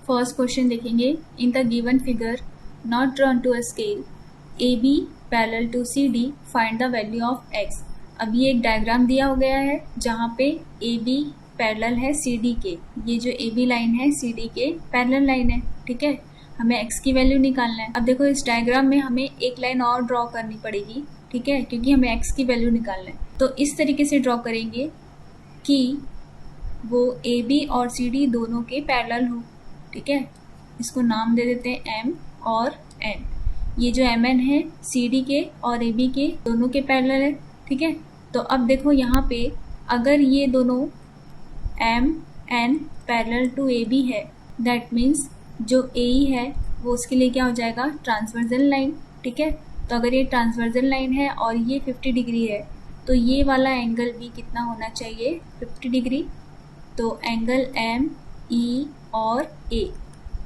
First question देखेंगे। In the given figure not drawn to a scale A B parallel to C D find the value of x. अब ये एक diagram दिया हो गया है जहाँ पे ए बी पैरेलल है सी डी के। ये जो ए बी लाइन है सी डी के पैरेलल लाइन है, ठीक है। हमें एक्स की वैल्यू निकालना है। अब देखो इस डायग्राम में हमें एक लाइन और ड्रॉ करनी पड़ेगी, ठीक है, क्योंकि हमें एक्स की वैल्यू निकालना है। तो इस तरीके से ड्रॉ करेंगे कि वो ए बी और सी डी दोनों के पैरेलल हो, ठीक है। इसको नाम दे देते हैं एम और एन। ये जो एम एन है सी डी के और ए बी के दोनों के पैरेलल है, ठीक है। तो अब देखो यहाँ पे अगर ये दोनों M N parallel to A B है, दैट मीन्स जो ए ई है वो उसके लिए क्या हो जाएगा, ट्रांसवर्जल लाइन, ठीक है। तो अगर ये ट्रांसवर्जल लाइन है और ये 50 डिग्री है तो ये वाला एंगल भी कितना होना चाहिए, 50 डिग्री। तो एंगल एम ई और ए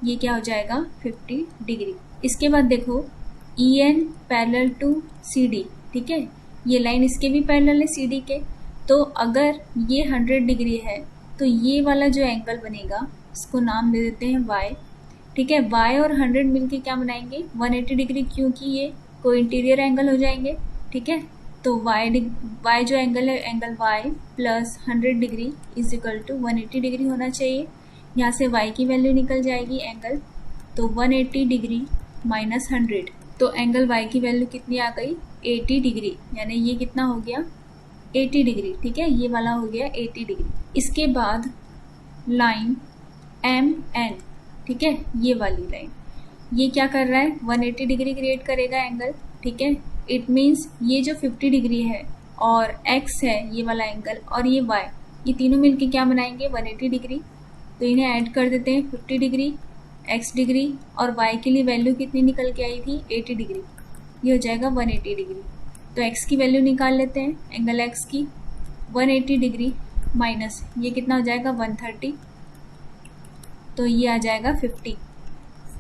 ये क्या हो जाएगा, 50 डिग्री। इसके बाद देखो E N parallel to C D, ठीक है। ये लाइन इसके भी पैरेलल है सी डी के। तो अगर ये 100 डिग्री है तो ये वाला जो एंगल बनेगा इसको नाम दे देते हैं y, ठीक है। y और 100 मिलके क्या बनाएंगे, 180 डिग्री, क्योंकि ये को इंटीरियर एंगल हो जाएंगे, ठीक है। तो y जो एंगल है angle y plus 100 degree is equal to 180 degree होना चाहिए। यहाँ से y की वैल्यू निकल जाएगी एंगल, तो 180 डिग्री माइनस 100, तो एंगल y की वैल्यू कितनी आ गई, 80 डिग्री। यानी ये कितना हो गया, 80 डिग्री, ठीक है। ये वाला हो गया 80 डिग्री। इसके बाद लाइन एम एन, ठीक है, ये वाली लाइन ये क्या कर रहा है, 180 डिग्री क्रिएट करेगा एंगल, ठीक है। इट मीन्स ये जो 50 डिग्री है और x है ये वाला एंगल और ये y, ये तीनों मिलके क्या बनाएंगे, 180 डिग्री। तो इन्हें ऐड कर देते हैं, 50 डिग्री, x डिग्री और y के लिए वैल्यू कितनी निकल के आई थी, 80 डिग्री। ये हो जाएगा 180 डिग्री। तो x की वैल्यू निकाल लेते हैं, एंगल x की 180 डिग्री माइनस ये कितना हो जाएगा, 130, तो ये आ जाएगा 50।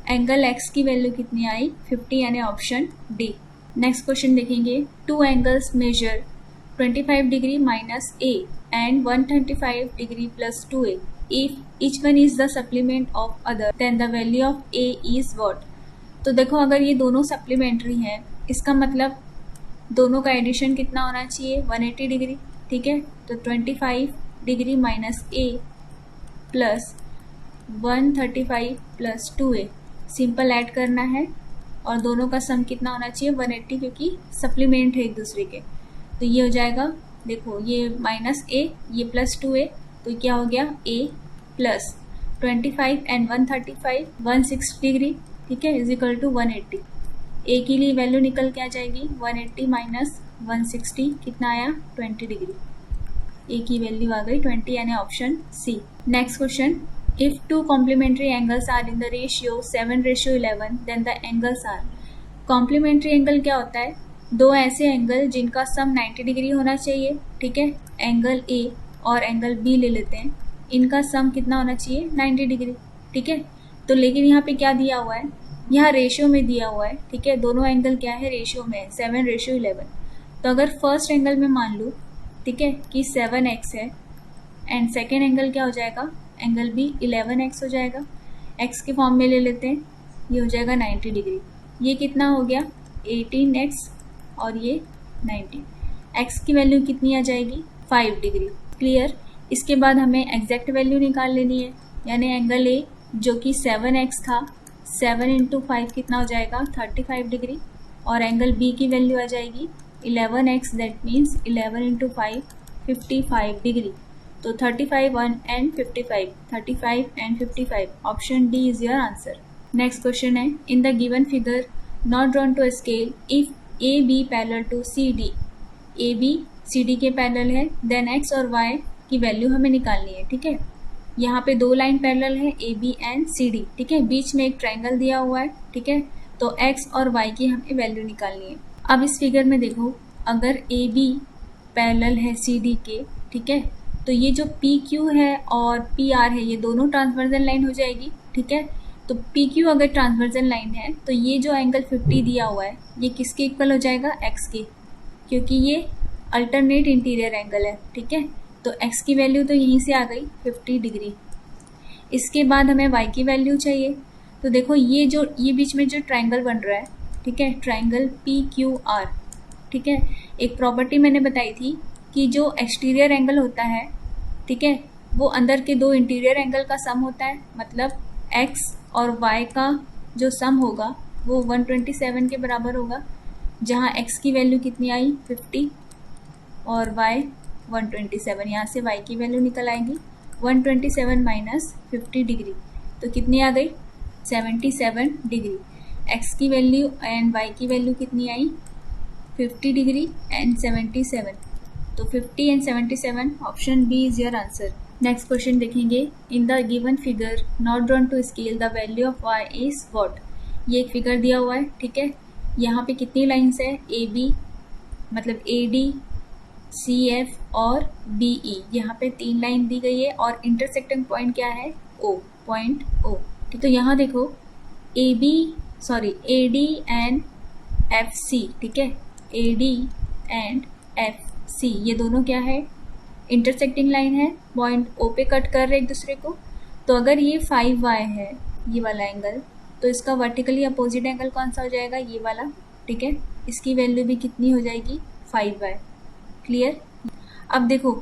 एंगल x की वैल्यू कितनी आई, 50, यानी ऑप्शन डी। नेक्स्ट क्वेश्चन देखेंगे। Two angles measure 25 degree minus a and 135 degree plus 2a। If each one is the supplement of other then the value of a is what. तो देखो अगर ये दोनों सप्लीमेंट्री हैं इसका मतलब दोनों का एडिशन कितना होना चाहिए, 180 डिग्री, ठीक है। तो 25 degree minus a plus 135 plus 2a simple add करना है और दोनों का सम कितना होना चाहिए, 180, क्योंकि सप्लीमेंट है एक दूसरे के। तो ये हो जाएगा, देखो ये माइनस a ये प्लस 2a, तो क्या हो गया a प्लस 25 एंड 135 160 डिग्री, ठीक है, इज इक्वल टू 180। a के लिए वैल्यू निकल के आ जाएगी 180 माइनस 160 कितना आया, 20 डिग्री। a की वैल्यू आ गई 20, यानी option C. Next question. If two complementary angles are in the ratio 7:11, then the angles are। Complementary angle क्या होता है, दो ऐसे एंगल जिनका सम 90 डिग्री होना चाहिए, ठीक है। एंगल A और एंगल B ले लेते हैं, इनका सम कितना होना चाहिए, 90 डिग्री, ठीक है। तो लेकिन यहाँ पे क्या दिया हुआ है, यहाँ रेशियो में दिया हुआ है, ठीक है। दोनों एंगल क्या है, रेशियो में, 7:11। तो अगर फर्स्ट एंगल में मान लो, ठीक है, कि 7x है एंड सेकेंड एंगल क्या हो जाएगा, एंगल बी 11x हो जाएगा। x के फॉर्म में ले लेते हैं, ये हो जाएगा 90 डिग्री। ये कितना हो गया, 18x और ये 19। x की वैल्यू कितनी आ जाएगी, 5 डिग्री। क्लियर। इसके बाद हमें एग्जैक्ट वैल्यू निकाल लेनी है, यानी एंगल ए जो कि 7x था, 7 इंटू 5 कितना हो जाएगा, 35 डिग्री। और एंगल बी की वैल्यू आ जाएगी 11x, that means 11 into 5 55 degree. तो 35 and 55 option D is your answer. Next question है। In the given figure not drawn to scale if A B parallel to C D, A B C D के parallel है, then X और Y की value हमें निकालनी है, ठीक है। यहाँ पे दो लाइन पैरेलल है A B and C D, ठीक है। बीच में एक ट्राइंगल दिया हुआ है, ठीक है। तो एक्स और वाई की हमें वैल्यू निकालनी है। अब इस फिगर में देखो अगर ए बी पैरेलल है सी डी के, ठीक है, तो ये जो पी क्यू है और पी आर है ये दोनों ट्रांसवर्जल लाइन हो जाएगी, ठीक है। तो पी क्यू अगर ट्रांसवर्जल लाइन है तो ये जो एंगल 50 दिया हुआ है ये किसके इक्वल हो जाएगा, एक्स के, क्योंकि ये अल्टरनेट इंटीरियर एंगल है, ठीक है। तो एक्स की वैल्यू तो यहीं से आ गई 50 डिग्री। इसके बाद हमें y की वैल्यू चाहिए। तो देखो ये बीच में जो ट्रायंगल बन रहा है, ठीक है, ट्रायंगल PQR, ठीक है, एक प्रॉपर्टी मैंने बताई थी कि जो एक्सटीरियर एंगल होता है, ठीक है, वो अंदर के दो इंटीरियर एंगल का सम होता है। मतलब x और y का जो सम होगा वो 127 के बराबर होगा, जहाँ x की वैल्यू कितनी आई 50 और y 127। यहाँ से y की वैल्यू निकल आएगी 127 माइनस 50 डिग्री, तो कितनी आ गई 77 डिग्री। x की वैल्यू एंड y की वैल्यू कितनी आई 50 डिग्री एंड 77, तो 50 and 77, option B is your answer. Next question देखेंगे। In the given figure not drawn to scale the value of y is what. ये एक फिगर दिया हुआ है, ठीक है, यहाँ पे कितनी लाइन्स है AB, मतलब AD, CF और BE, यहाँ पे 3 लाइन दी गई है और इंटरसेक्टिंग पॉइंट क्या है O, पॉइंट O, ठीक। तो यहाँ देखो AD एंड FC, ठीक है, AD एंड FC ये दोनों क्या है इंटरसेक्टिंग लाइन है, पॉइंट O पे कट कर रहे एक दूसरे को। तो अगर ये 5y है ये वाला एंगल, तो इसका वर्टिकली अपोजिट एंगल कौन सा हो जाएगा, ये वाला, ठीक है, इसकी वैल्यू भी कितनी हो जाएगी 5y। क्लियर। अब देखो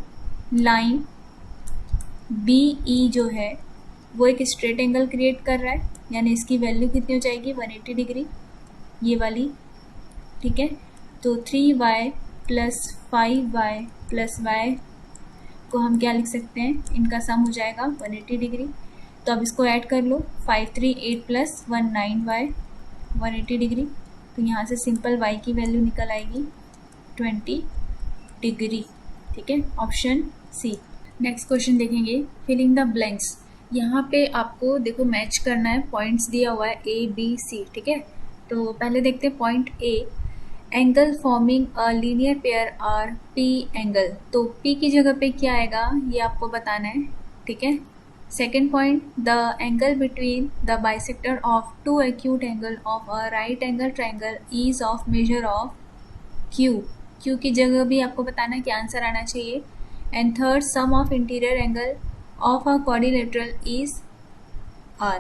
लाइन BE जो है वो एक स्ट्रेट एंगल क्रिएट कर रहा है, यानी इसकी वैल्यू कितनी हो जाएगी 180 डिग्री, ये वाली, ठीक है। तो 3y plus 5y plus y को हम क्या लिख सकते हैं, इनका सम हो जाएगा 180 डिग्री। तो अब इसको ऐड कर लो, 5 3 8 प्लस 1 9y 180 डिग्री। तो यहाँ से सिंपल y की वैल्यू निकल आएगी 20 डिग्री, ठीक है, ऑप्शन सी। नेक्स्ट क्वेश्चन देखेंगे। Filling the blanks. यहाँ पे आपको देखो मैच करना है, पॉइंट्स दिया हुआ है ABC, ठीक है। तो पहले देखते हैं point A, angle forming a linear pair are P angle. तो P की जगह पे क्या आएगा ये आपको बताना है, ठीक है। Second point, the angle between the bisector of two acute angle of a right angle triangle is of measure of Q। Q की जगह भी आपको बताना है क्या आंसर आना चाहिए। And third, sum of interior angle of a quadrilateral is R।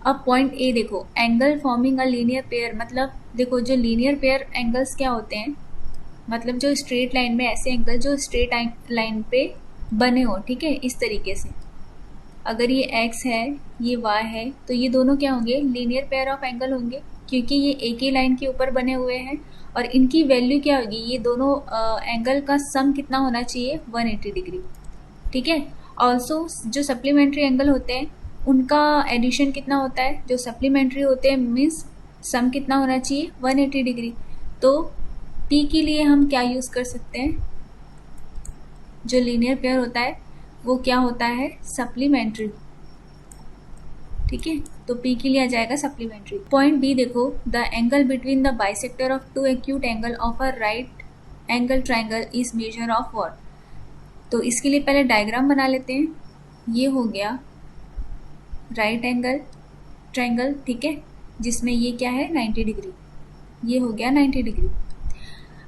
अब पॉइंट A देखो, angle forming a linear pair, मतलब देखो जो लीनियर पेयर एंगल्स क्या होते हैं, मतलब जो स्ट्रेट लाइन में ऐसे एंगल जो स्ट्रेट लाइन पे बने हो, ठीक है, इस तरीके से। अगर ये x है ये y है, तो ये दोनों क्या होंगे लीनियर पेयर ऑफ एंगल होंगे, क्योंकि ये एक ही लाइन के ऊपर बने हुए हैं और इनकी वैल्यू क्या होगी, ये दोनों एंगल का सम कितना होना चाहिए 180 डिग्री, ठीक है। ऑल्सो जो सप्लीमेंट्री एंगल होते हैं उनका एडिशन कितना होता है, जो सप्लीमेंट्री होते हैं मीन्स सम कितना होना चाहिए 180 डिग्री। तो P के लिए हम क्या यूज़ कर सकते हैं, जो लीनियर पेयर होता है वो क्या होता है सप्लीमेंट्री, ठीक है। तो P के लिए आ जाएगा सप्लीमेंट्री। पॉइंट B देखो, the angle between the bisector of two acute angle of a right angle triangle is measure of what. तो इसके लिए पहले डायग्राम बना लेते हैं। ये हो गया राइट एंगल ट्राइंगल, ठीक है, जिसमें ये क्या है 90 डिग्री, ये हो गया 90 डिग्री।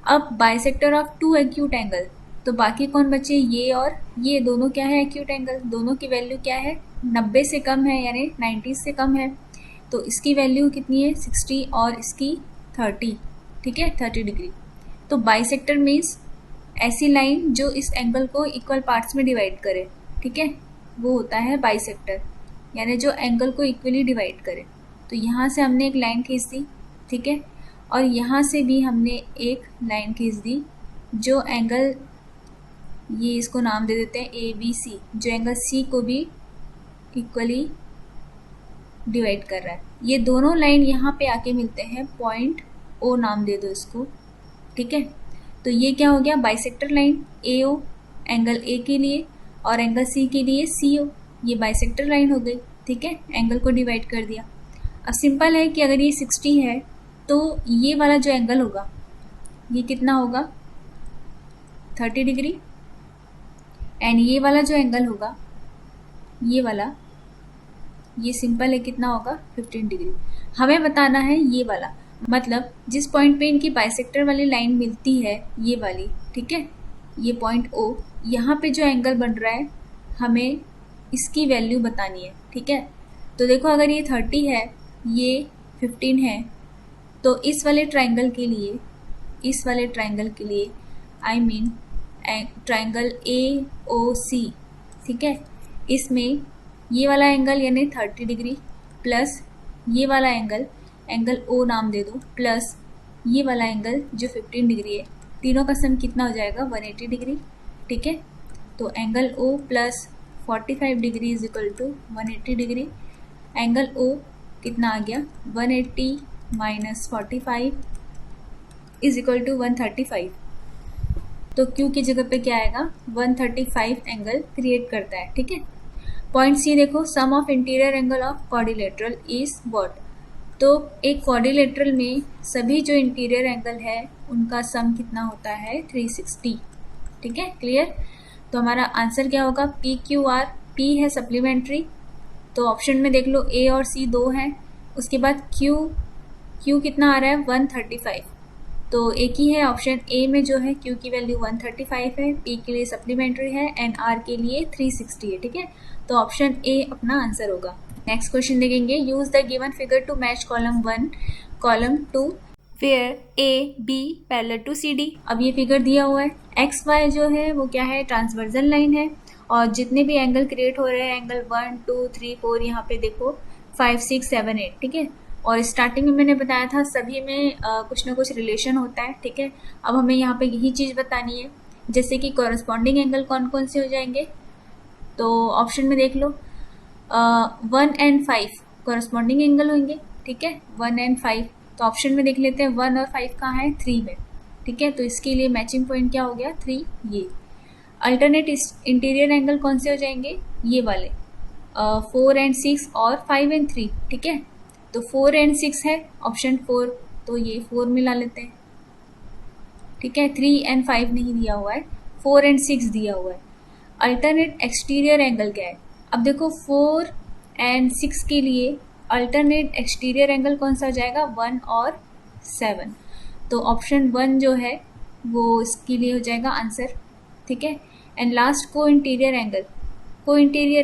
अब bisector of two acute angle, तो बाकी कौन बचे, ये और ये दोनों क्या है एक्यूट एंगल, दोनों की वैल्यू क्या है 90 से कम है, यानी 90 से कम है। तो इसकी वैल्यू कितनी है 60 और इसकी 30, ठीक है, 30 डिग्री। तो बाइसेक्टर मीन्स ऐसी लाइन जो इस एंगल को इक्वल पार्ट्स में डिवाइड करे, ठीक है, वो होता है बाइसेक्टर, यानी जो एंगल को इक्वली डिवाइड करे। तो यहाँ से हमने एक लाइन खींच दी, ठीक है, और यहाँ से भी हमने एक लाइन खींच दी जो एंगल, ये इसको नाम दे देते हैं ABC, जो एंगल C को भी इक्वली डिवाइड कर रहा है। ये दोनों लाइन यहाँ पे आके मिलते हैं, पॉइंट O नाम दे दो इसको, ठीक है। तो ये क्या हो गया bisector line AO angle A के लिए और एंगल C के लिए CO, ये बाइसेक्टर लाइन हो गई, ठीक है, एंगल को डिवाइड कर दिया। अब सिंपल है कि अगर ये 60 है तो ये वाला जो एंगल होगा ये कितना होगा 30 डिग्री, एंड ये वाला जो एंगल होगा ये वाला, ये सिंपल है कितना होगा 15 डिग्री। हमें बताना है ये वाला, मतलब जिस पॉइंट पे इनकी बाइसेक्टर वाली लाइन मिलती है ये वाली, ठीक है, ये पॉइंट O, यहाँ पे जो एंगल बन रहा है हमें इसकी वैल्यू बतानी है, ठीक है। तो देखो अगर ये 30 है, ये 15 है, तो इस वाले ट्राइंगल के लिए आई मीन ट्राइंगल AOC, ठीक है, इसमें ये वाला एंगल यानी 30 डिग्री प्लस ये वाला एंगल O नाम दे दो, प्लस ये वाला एंगल जो 15 डिग्री है, तीनों का सम कितना हो जाएगा 180 डिग्री, ठीक है। तो angle O plus 45 degree is equal to 180 degree. Angle O कितना आ गया 180 माइनस 45 इज इक्वल टू 135। तो Q की जगह पे क्या आएगा 135 एंगल क्रिएट करता है, ठीक है। पॉइंट C देखो, sum of interior angle of quadrilateral is what. तो एक क्वाड्रिलेटरल में सभी जो इंटीरियर एंगल है उनका सम कितना होता है 360, ठीक है, क्लियर। तो हमारा आंसर क्या होगा PQR, P है सप्लीमेंट्री, तो ऑप्शन में देख लो A और C दो हैं, उसके बाद Q कितना आ रहा है 135, तो एक ही है ऑप्शन A में जो है Q की वैल्यू 135 है, P के लिए सप्लीमेंट्री है एंड R के लिए 360 है, ठीक है। तो ऑप्शन A अपना आंसर होगा। नेक्स्ट क्वेश्चन देखेंगे, use the given figure to match column 1 column 2 where AB parallel to CD। अब ये फिगर दिया हुआ है, XY जो है वो क्या है ट्रांसवर्जल लाइन है, और जितने भी एंगल क्रिएट हो रहे हैं एंगल 1 2 3 4 यहाँ पे देखो 5 6 7 8, ठीक है। और स्टार्टिंग में मैंने बताया था सभी में कुछ ना कुछ रिलेशन होता है, ठीक है। अब हमें यहाँ पे यही चीज़ बतानी है, जैसे कि कॉरस्पॉन्डिंग एंगल कौन कौन से हो जाएंगे। तो ऑप्शन में देख लो 1 and 5 कॉरस्पॉन्डिंग एंगल होंगे, ठीक है, 1 and 5। तो ऑप्शन में देख लेते हैं 1 और 5 कहाँ है 3 में, ठीक है। तो इसके लिए मैचिंग पॉइंट क्या हो गया 3। ये अल्टरनेट इंटीरियर एंगल कौन से हो जाएंगे, ये वाले 4 and 6 और 5 and 3, ठीक है। तो 4 and 6 है ऑप्शन 4, तो ये 4 मिला लेते हैं, ठीक है। 3 and 5 नहीं दिया हुआ है, 4 and 6 दिया हुआ है। अल्टरनेट एक्सटीरियर एंगल क्या है, अब देखो 4 and 6 के लिए अल्टरनेट एक्सटीरियर एंगल कौन सा हो जाएगा 1 और 7, तो ऑप्शन 1 जो है वो इसके लिए हो जाएगा आंसर, ठीक है। एंड लास्ट को इंटीरियर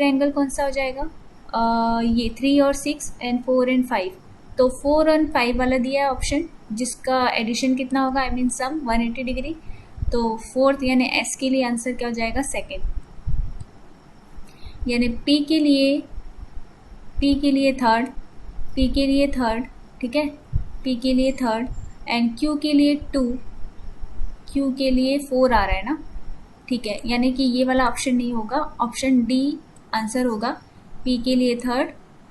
एंगल कौन सा हो जाएगा ये 3 और 6 एंड 4 and 5, तो 4 और 5 वाला दिया है ऑप्शन, जिसका एडिशन कितना होगा आई मीन सम 180 डिग्री। तो फोर्थ यानी S के लिए आंसर क्या हो जाएगा सेकेंड, यानी P के लिए थर्ड, ठीक है, P के लिए थर्ड एंड Q के लिए 2, Q के लिए 4 आ रहा है ना, ठीक है। यानी कि ये वाला ऑप्शन नहीं होगा, ऑप्शन D आंसर होगा। P के लिए थर्ड,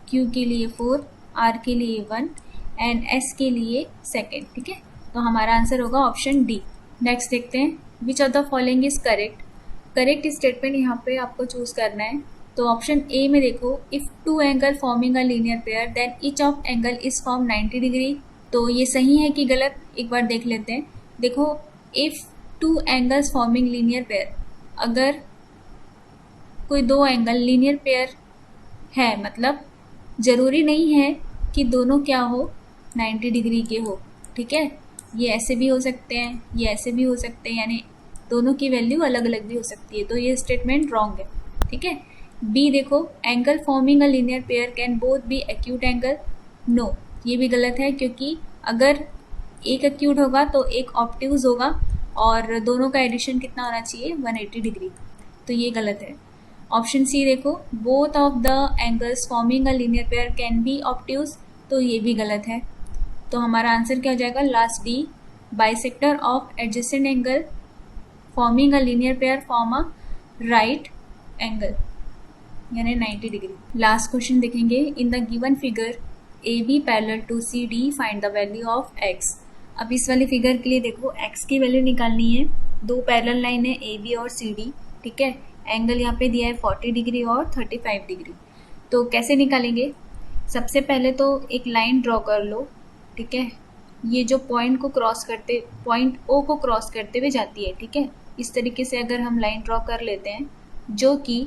Q के लिए 4, R के लिए 1 एंड S के लिए सेकेंड, ठीक है। तो हमारा आंसर होगा ऑप्शन D। नेक्स्ट देखते हैं, which of the following is correct statement यहाँ पे आपको चूज करना है। तो ऑप्शन A में देखो, if two angle forming a linear pair then each of angle is form 90 degree. तो ये सही है कि गलत, एक बार देख लेते हैं। देखो if two angles forming linear pair, अगर कोई दो एंगल लीनियर पेयर है, मतलब जरूरी नहीं है कि दोनों क्या हो 90 डिग्री के हो, ठीक है। ये ऐसे भी हो सकते हैं, ये ऐसे भी हो सकते हैं, यानी दोनों की वैल्यू अलग अलग भी हो सकती है, तो ये स्टेटमेंट रॉन्ग है, ठीक है। बी देखो, angle forming a linear pair can both be acute angle, no, ये भी गलत है, क्योंकि अगर एक एक्यूट होगा तो एक ऑब्ट्यूज होगा, और दोनों का एडिशन कितना होना चाहिए 180 डिग्री, तो ये गलत है। ऑप्शन सी देखो, both of the angles forming a linear pair can be obtuse, तो ये भी गलत है। तो हमारा आंसर क्या हो जाएगा last D, bisector of adjacent angle forming a linear pair form a right angle, यानी 90 डिग्री। लास्ट क्वेश्चन देखेंगे, in the given figure A B parallel to C D find the value of x. अब इस वाली figure के लिए देखो x की value निकालनी है, दो पैरेलल लाइन है ए बी और सी डी, ठीक है। एंगल यहाँ पे दिया है 40 डिग्री और 35 डिग्री। तो कैसे निकालेंगे, सबसे पहले तो एक लाइन ड्रॉ कर लो, ठीक है। ये जो पॉइंट O को क्रॉस करते हुए जाती है, ठीक है। इस तरीके से अगर हम लाइन ड्रॉ कर लेते हैं, जो कि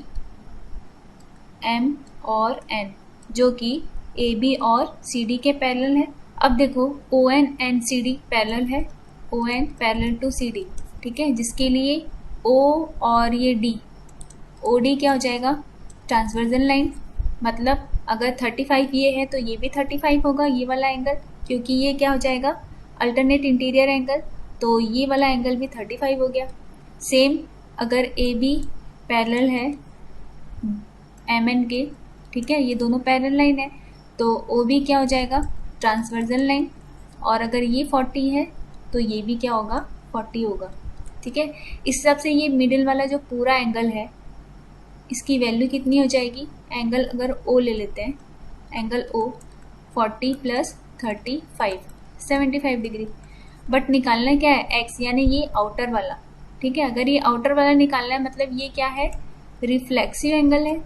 M और N, जो कि AB और CD के पैरेलल है। अब देखो ON and CD पैरेलल है, ON पैरेलल टू CD, ठीक है, जिसके लिए O और ये D, OD क्या हो जाएगा ट्रांसवर्जन लाइन, मतलब अगर 35 ये है तो ये भी 35 होगा, ये वाला एंगल, क्योंकि ये क्या हो जाएगा अल्टरनेट इंटीरियर एंगल, तो ये वाला एंगल भी 35 हो गया। सेम अगर ए बी पैरेलल है एम एन के, ठीक है, ये दोनों पैरेलल लाइन है, तो ओ बी क्या हो जाएगा ट्रांसवर्जन लाइन, और अगर ये 40 है तो ये भी क्या होगा 40 होगा। ठीक है, इस हिसाब से ये मिडिल वाला जो पूरा एंगल है इसकी वैल्यू कितनी हो जाएगी, एंगल अगर ओ ले लेते हैं, angle O 40 plus 35 75 degree. But निकालना क्या है एक्स, यानी ये आउटर वाला। ठीक है, अगर ये आउटर वाला निकालना है मतलब ये क्या है रिफ्लेक्सिव एंगल है।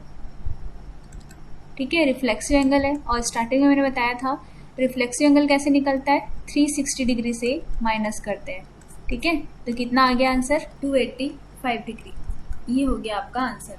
ठीक है, रिफ्लेक्सिव एंगल है, और स्टार्टिंग में मैंने बताया था रिफ्लेक्सिव एंगल कैसे निकलता है 360 डिग्री से माइनस करते हैं। ठीक है, तो कितना आ गया आंसर 285 डिग्री, ये हो गया आपका आंसर।